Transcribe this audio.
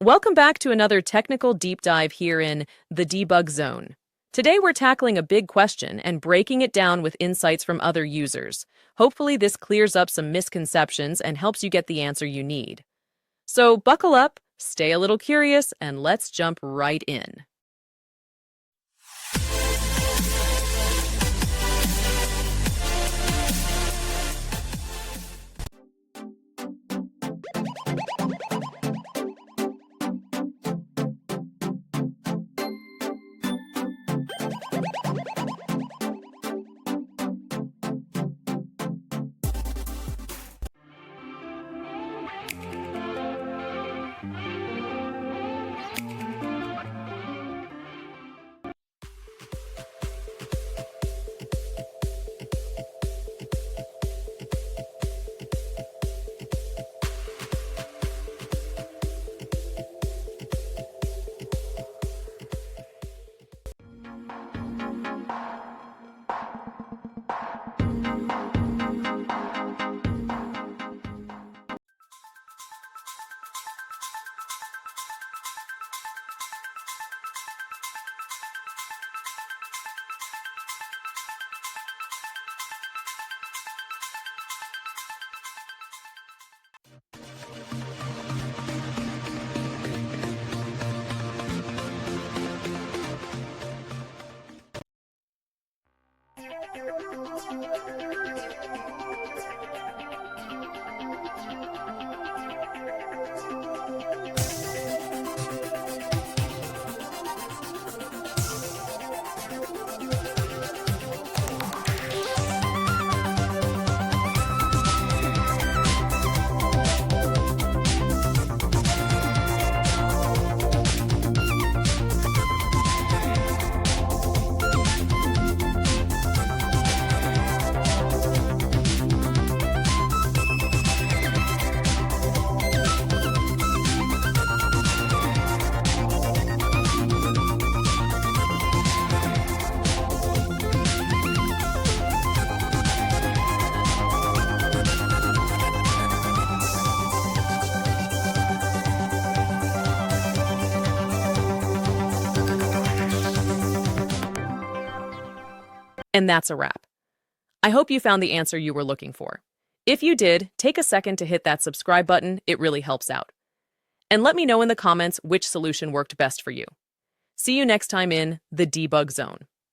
Welcome back to another technical deep dive here in the debug zone. Today we're tackling a big question and breaking it down with insights from other users. Hopefully this clears up some misconceptions and helps you get the answer you need. So buckle up, stay a little curious, and let's jump right in. And that's a wrap. I hope you found the answer you were looking for. If you did, take a second to hit that subscribe button, it really helps out. And let me know in the comments which solution worked best for you. See you next time in the debug zone.